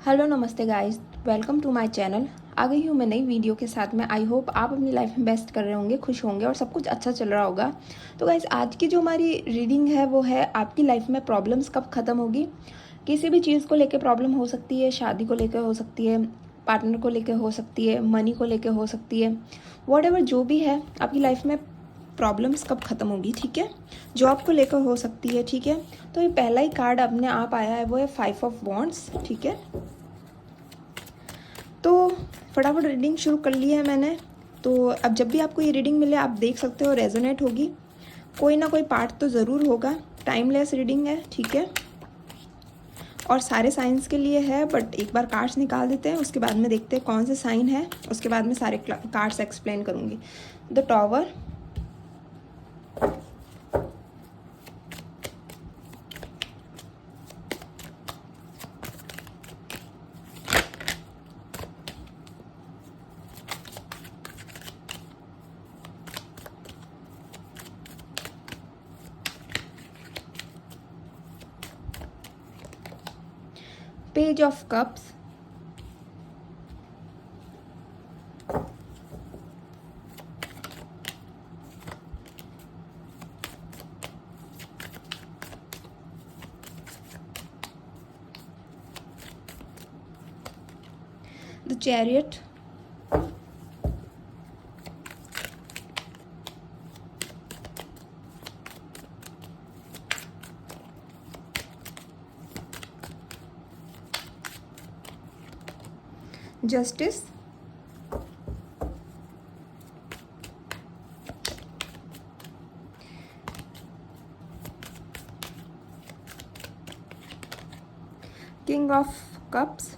Hello नमस्ते guys, welcome to my channel. आ गई हूँ मैं नई वीडियो के साथ में। आई होप आप अपनी लाइफ में बेस्ट कर रहे होंगे, खुश होंगे और सब कुछ अच्छा चल रहा होगा। तो गाइस, आज की जो हमारी रीडिंग है वो है आपकी लाइफ में प्रॉब्लम्स कब ख़त्म होगी। किसी भी चीज़ को लेकर प्रॉब्लम हो सकती है, शादी को लेकर हो सकती है, पार्टनर को लेकर हो सकती है, मनी को लेकर हो सकती है। वॉट जो भी है आपकी लाइफ में प्रॉब्लम्स कब ख़त्म होगी, ठीक है। जॉब को लेकर हो सकती है, ठीक है। तो ये पहला ही कार्ड अपने आप आया है, वो है 5 ऑफ वॉन्ड्स, ठीक है। तो फटाफट रीडिंग शुरू कर ली है मैंने। तो अब जब भी आपको ये रीडिंग मिले आप देख सकते हो, रेजोनेट होगी, कोई ना कोई पार्ट तो ज़रूर होगा। टाइमलेस रीडिंग है, ठीक है, और सारे साइंस के लिए है। बट एक बार कार्ड्स निकाल देते हैं, उसके बाद में देखते हैं कौन से साइन है, उसके बाद में सारे कार्ड्स एक्सप्लेन करूँगी। The tower, page of cups, the chariot, justice, king of cups,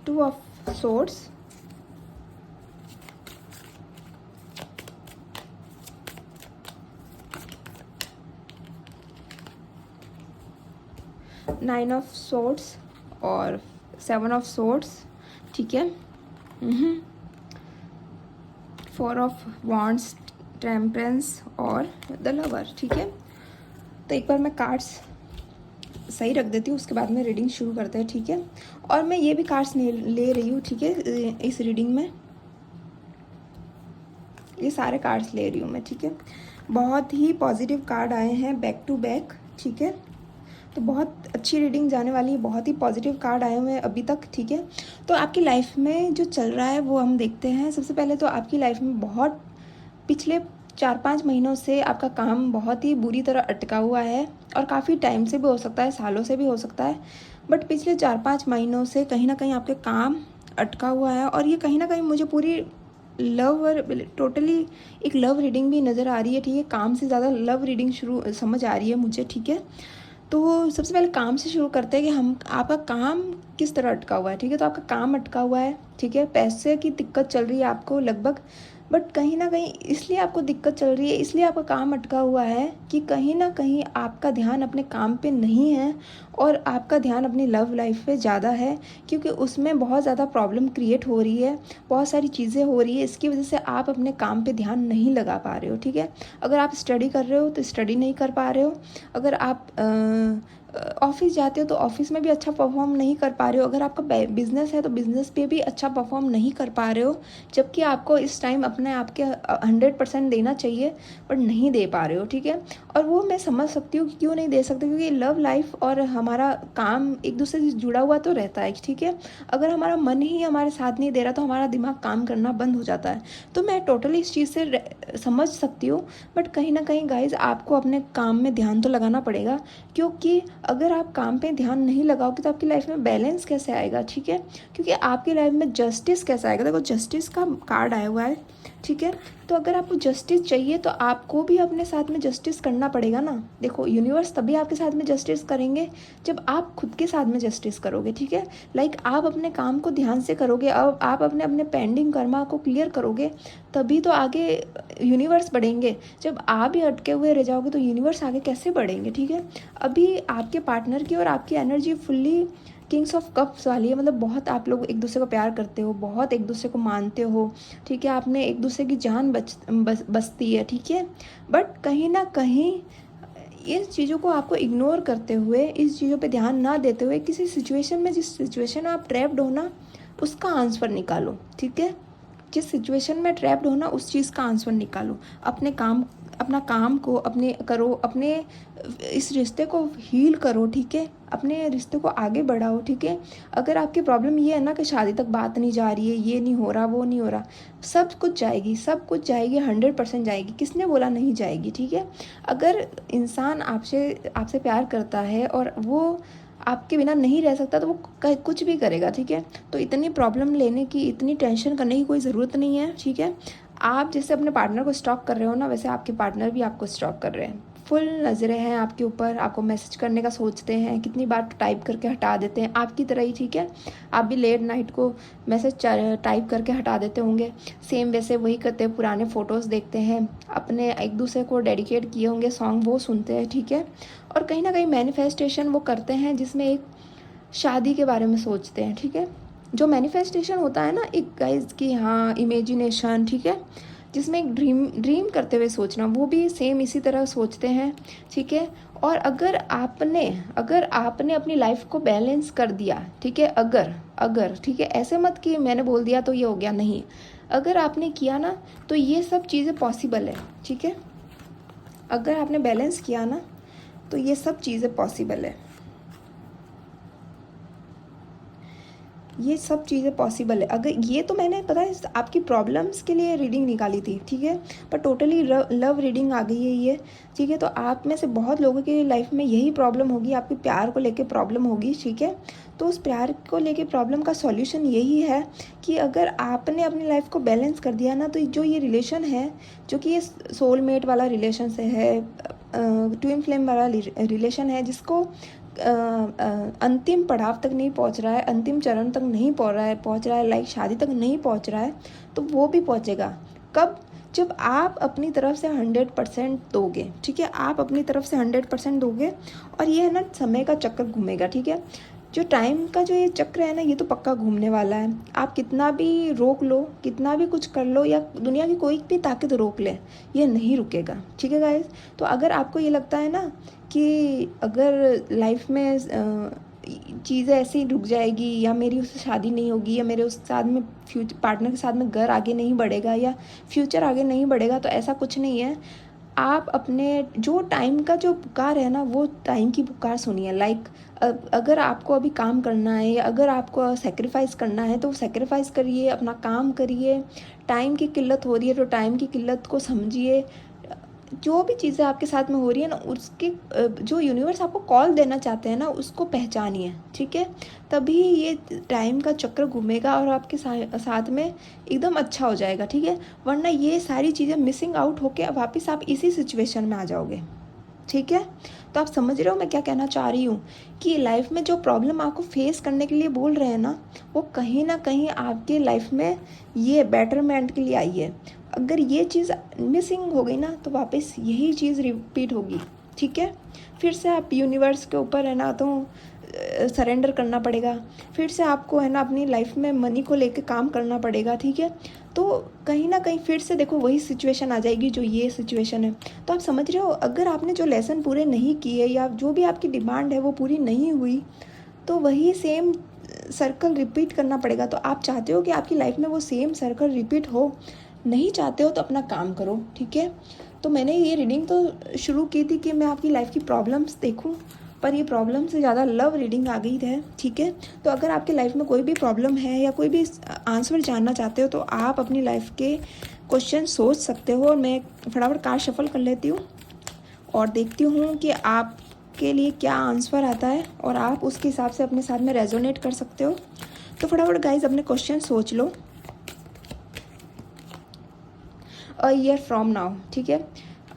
2 of swords, nine of swords और 7 ऑफ swords, ठीक है। 4 ऑफ wands, टेम्परेंस और द लवर, ठीक है। तो एक बार मैं कार्ड्स सही रख देती हूँ, उसके बाद में रीडिंग शुरू करते हैं, ठीक है। और मैं ये भी कार्ड्स ले रही हूँ, ठीक है, इस रीडिंग में ये सारे कार्ड्स ले रही हूँ मैं, ठीक है। बहुत ही पॉजिटिव कार्ड आए हैं बैक टू बैक, ठीक है। तो बहुत अच्छी रीडिंग जाने वाली है, बहुत ही पॉजिटिव कार्ड आए हुए हैं अभी तक, ठीक है। तो आपकी लाइफ में जो चल रहा है वो हम देखते हैं। सबसे पहले तो आपकी लाइफ में बहुत पिछले 4-5 महीनों से आपका काम बहुत ही बुरी तरह अटका हुआ है, और काफ़ी टाइम से भी हो सकता है, सालों से भी हो सकता है। बट पिछले 4-5 महीनों से कहीं ना कहीं आपके काम अटका हुआ है, और ये कहीं ना कहीं मुझे पूरी लव और टोटली एक लव रीडिंग भी नज़र आ रही है, ठीक है। काम से ज़्यादा लव रीडिंग शुरू समझ आ रही है मुझे, ठीक है। तो सबसे पहले काम से शुरू करते हैं कि हम आपका काम किस तरह अटका हुआ है, ठीक है। तो आपका काम अटका हुआ है, ठीक है। पैसे की दिक्कत चल रही है आपको लगभग, बट कहीं ना कहीं इसलिए आपको दिक्कत चल रही है, इसलिए आपका काम अटका हुआ है कि कहीं ना कहीं आपका ध्यान अपने काम पे नहीं है, और आपका ध्यान अपनी लव लाइफ पे ज़्यादा है, क्योंकि उसमें बहुत ज़्यादा प्रॉब्लम क्रिएट हो रही है, बहुत सारी चीज़ें हो रही है। इसकी वजह से आप अपने काम पे ध्यान नहीं लगा पा रहे हो, ठीक है। अगर आप स्टडी कर रहे हो तो स्टडी नहीं कर पा रहे हो, अगर आप ऑफिस जाते हो तो ऑफिस में भी अच्छा परफॉर्म नहीं कर पा रहे हो, अगर आपका बिजनेस है तो बिजनेस पे भी अच्छा परफॉर्म नहीं कर पा रहे हो, जबकि आपको इस टाइम अपने आप के 100% देना चाहिए, पर नहीं दे पा रहे हो, ठीक है। और वो मैं समझ सकती हूँ कि क्यों नहीं दे सकते, क्योंकि लव लाइफ और हमारा काम एक दूसरे से जुड़ा हुआ तो रहता है, ठीक है। अगर हमारा मन ही हमारे साथ नहीं दे रहा तो हमारा दिमाग काम करना बंद हो जाता है। तो मैं टोटली इस चीज़ से समझ सकती हूँ, बट कहीं ना कहीं गाइज आपको अपने काम में ध्यान तो लगाना पड़ेगा, क्योंकि अगर आप काम पे ध्यान नहीं लगाओगे तो आपकी लाइफ में बैलेंस कैसे आएगा, ठीक है। क्योंकि आपकी लाइफ में जस्टिस कैसे आएगा, देखो जस्टिस का कार्ड आया हुआ है, ठीक है। तो अगर आपको जस्टिस चाहिए तो आपको भी अपने साथ में जस्टिस करना पड़ेगा ना। देखो यूनिवर्स तभी आपके साथ में जस्टिस करेंगे जब आप खुद के साथ में जस्टिस करोगे, ठीक है। लाइक आप अपने काम को ध्यान से करोगे, अब आप अपने अपने पेंडिंग कर्मा को क्लियर करोगे, तभी तो आगे यूनिवर्स बढ़ेंगे। जब आप ही अटके हुए रह जाओगे तो यूनिवर्स आगे कैसे बढ़ेंगे, ठीक है। अभी आपके पार्टनर की और आपकी energy fully Kings of cups वाली है, मतलब बहुत आप लोग एक दूसरे को प्यार करते हो, बहुत एक दूसरे को मानते हो, ठीक है, आपने एक दूसरे की जान बचती है, ठीक है। बट कहीं ना कहीं इस चीज़ों को आपको इग्नोर करते हुए, इस चीज़ों पे ध्यान ना देते हुए, किसी सिचुएशन में, जिस सिचुएशन में आप ट्रैप्ड हो ना, उसका आंसर निकालो, ठीक है। जिस सिचुएशन में ट्रैप्ड हो ना, उस चीज़ का आंसर निकालो। अपना काम को अपने करो, अपने इस रिश्ते को हील करो, ठीक है, अपने रिश्ते को आगे बढ़ाओ, ठीक है। अगर आपकी प्रॉब्लम ये है ना कि शादी तक बात नहीं जा रही है, ये नहीं हो रहा, वो नहीं हो रहा, सब कुछ जाएगी, सब कुछ जाएगी, 100% जाएगी। किसने बोला नहीं जाएगी, ठीक है। अगर इंसान आपसे प्यार करता है और वो आपके बिना नहीं रह सकता, तो वो कुछ भी करेगा, ठीक है। तो इतनी प्रॉब्लम लेने की, इतनी टेंशन करने की कोई ज़रूरत नहीं है, ठीक है। आप जैसे अपने पार्टनर को स्टॉक कर रहे हो ना, वैसे आपके पार्टनर भी आपको स्टॉक कर रहे हैं। फुल नज़रें हैं आपके ऊपर, आपको मैसेज करने का सोचते हैं, कितनी बार टाइप करके हटा देते हैं, आपकी तरह ही, ठीक है। आप भी लेट नाइट को मैसेज टाइप करके हटा देते होंगे, सेम वैसे वही करते हैं। पुराने फ़ोटोज़ देखते हैं, अपने एक दूसरे को डेडिकेट किए होंगे सॉन्ग, वो सुनते हैं, ठीक है। और कहीं ना कहीं मैनिफेस्टेशन वो करते हैं, जिसमें एक शादी के बारे में सोचते हैं, ठीक है। जो मैनिफेस्टेशन होता है ना एक गाइस की, हाँ, इमेजिनेशन, ठीक है, जिसमें एक ड्रीम करते हुए सोचना, वो भी सेम इसी तरह सोचते हैं, ठीक है। और अगर आपने अपनी लाइफ को बैलेंस कर दिया, ठीक है, अगर ठीक है, ऐसे मत कि मैंने बोल दिया तो ये हो गया, नहीं, अगर आपने किया ना, तो ये सब चीज़ें पॉसिबल है, ठीक है। अगर आपने बैलेंस किया ना, तो ये सब चीज़ें पॉसिबल है, ये सब चीज़ें पॉसिबल है। अगर ये तो मैंने पता है आपकी प्रॉब्लम्स के लिए रीडिंग निकाली थी, ठीक है, पर टोटली लव रीडिंग आ गई है ये, ठीक है। तो आप में से बहुत लोगों की लाइफ में यही प्रॉब्लम होगी, आपके प्यार को लेके प्रॉब्लम होगी, ठीक है। तो उस प्यार को लेके प्रॉब्लम का सॉल्यूशन यही है कि अगर आपने अपनी लाइफ को बैलेंस कर दिया ना, तो जो ये रिलेशन है, जो कि ये सोलमेट वाला रिलेशन से है, ट्विन फ्लेम वाला रिलेशन है, जिसको अंतिम पड़ाव तक नहीं पहुंच रहा है, अंतिम चरण तक नहीं पहुंच रहा है, लाइक शादी तक नहीं पहुंच रहा है, तो वो भी पहुंचेगा। कब? जब आप अपनी तरफ से 100% दोगे, ठीक है, आप अपनी तरफ से 100% दोगे। और ये है ना, समय का चक्कर घूमेगा, ठीक है। जो टाइम का जो ये चक्र है ना, ये तो पक्का घूमने वाला है। आप कितना भी रोक लो, कितना भी कुछ कर लो, या दुनिया की कोई भी ताकत रोक ले, ये नहीं रुकेगा, ठीक है गाइस। तो अगर आपको ये लगता है ना कि अगर लाइफ में चीज़ें ऐसे ही रुक जाएगी, या मेरी उससे शादी नहीं होगी, या मेरे उस साथ में पार्टनर के साथ में घर आगे नहीं बढ़ेगा, या फ्यूचर आगे नहीं बढ़ेगा, तो ऐसा कुछ नहीं है। आप अपने जो टाइम का जो पुकार है ना, वो टाइम की पुकार सुनिए। लाइक अगर आपको अभी काम करना है, या अगर आपको सेक्रीफाइस करना है, तो सेक्रीफाइस करिए, अपना काम करिए। टाइम की किल्लत हो रही है, तो टाइम की किल्लत को समझिए। जो भी चीज़ें आपके साथ में हो रही है ना, उसके जो यूनिवर्स आपको कॉल देना चाहते हैं ना, उसको पहचानिए, ठीक है। तभी ये टाइम का चक्र घूमेगा और आपके साथ में एकदम अच्छा हो जाएगा, ठीक है। वरना ये सारी चीज़ें मिसिंग आउट होके वापस आप इसी सिचुएशन में आ जाओगे, ठीक है। तो आप समझ रहे हो मैं क्या कहना चाह रही हूँ, कि लाइफ में जो प्रॉब्लम आपको फेस करने के लिए बोल रहे हैं ना, वो कहीं ना कहीं आपके लाइफ में ये बेटरमेंट के लिए आई है। अगर ये चीज़ मिसिंग हो गई ना, तो वापस यही चीज़ रिपीट होगी, ठीक है। फिर से आप यूनिवर्स के ऊपर है ना, तो सरेंडर करना पड़ेगा। फिर से आपको है ना अपनी लाइफ में मनी को लेके काम करना पड़ेगा, ठीक है। तो कहीं ना कहीं फिर से देखो वही सिचुएशन आ जाएगी जो ये सिचुएशन है। तो आप समझ रहे हो, अगर आपने जो लेसन पूरे नहीं किए, या जो भी आपकी डिमांड है वो पूरी नहीं हुई, तो वही सेम सर्कल रिपीट करना पड़ेगा। तो आप चाहते हो कि आपकी लाइफ में वो सेम सर्कल रिपीट हो? नहीं चाहते हो तो अपना काम करो, ठीक है। तो मैंने ये रीडिंग तो शुरू की थी कि मैं आपकी लाइफ की प्रॉब्लम्स देखूं, पर ये प्रॉब्लम से ज़्यादा लव रीडिंग आ गई है, ठीक है। तो अगर आपकी लाइफ में कोई भी प्रॉब्लम है, या कोई भी आंसर जानना चाहते हो, तो आप अपनी लाइफ के क्वेश्चन सोच सकते हो। और मैं फटाफट कार्ड शफल कर लेती हूँ और देखती हूँ कि आपके लिए क्या आंसर आता है, और आप उसके हिसाब से अपने साथ में रेजोनेट कर सकते हो। तो फटाफट गाइज अपने क्वेश्चन सोच लो। अ ईयर फ्रॉम नाउ, ठीक है।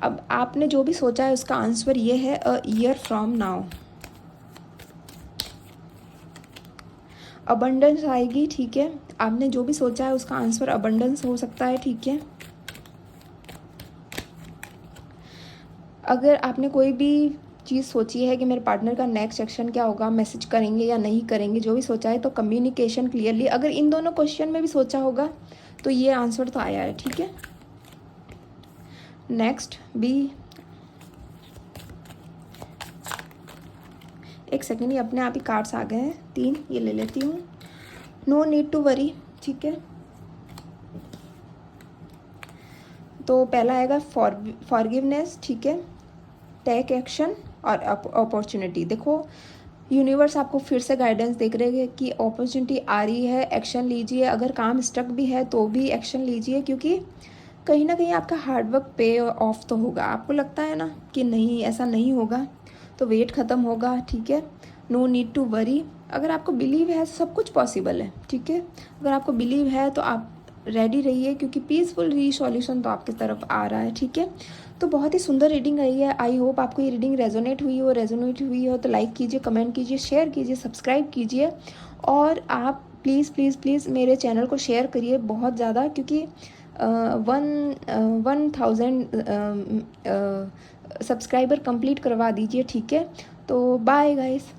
अब आपने जो भी सोचा है उसका आंसर ये है, a year from now. Abundance आएगी, ठीक है। आपने जो भी सोचा है उसका आंसर अबंडेंस हो सकता है, ठीक है। अगर आपने कोई भी चीज़ सोची है कि मेरे पार्टनर का नेक्स्ट एक्शन क्या होगा, मैसेज करेंगे या नहीं करेंगे, जो भी सोचा है, तो कम्युनिकेशन क्लियरली, अगर इन दोनों क्वेश्चन में भी सोचा होगा तो ये आंसर तो आया है, ठीक है। नेक्स्ट बी, एक सेकेंड, ये अपने आप ही कार्ड्स आ गए हैं 3, ये ले लेती हूँ। नो नीड टू वरी, ठीक है। तो पहला आएगा फॉरगिवनेस, ठीक है, टेक एक्शन और अपॉर्चुनिटी। देखो यूनिवर्स आपको फिर से गाइडेंस देख रहे हैं कि अपॉर्चुनिटी आ रही है, एक्शन लीजिए। अगर काम स्टक भी है तो भी एक्शन लीजिए, क्योंकि कहीं ना कहीं आपका हार्डवर्क पे ऑफ तो होगा। आपको लगता है ना कि नहीं ऐसा नहीं होगा, तो वेट ख़त्म होगा, ठीक है। नो नीड टू वरी, अगर आपको बिलीव है सब कुछ पॉसिबल है, ठीक है। अगर आपको बिलीव है तो आप रेडी रहिए, क्योंकि पीसफुल रीसोल्यूशन तो आपकी तरफ आ रहा है, ठीक है। तो बहुत ही सुंदर रीडिंग रही है। आई होप आपको ये रीडिंग रेजोनेट हुई हो तो लाइक कीजिए, कमेंट कीजिए, शेयर कीजिए, सब्सक्राइब कीजिए, और आप प्लीज़ प्लीज़ प्लीज़ मेरे चैनल को शेयर करिए बहुत ज़्यादा, क्योंकि 1000 सब्सक्राइबर कंप्लीट करवा दीजिए, ठीक है। तो बाय गाइस।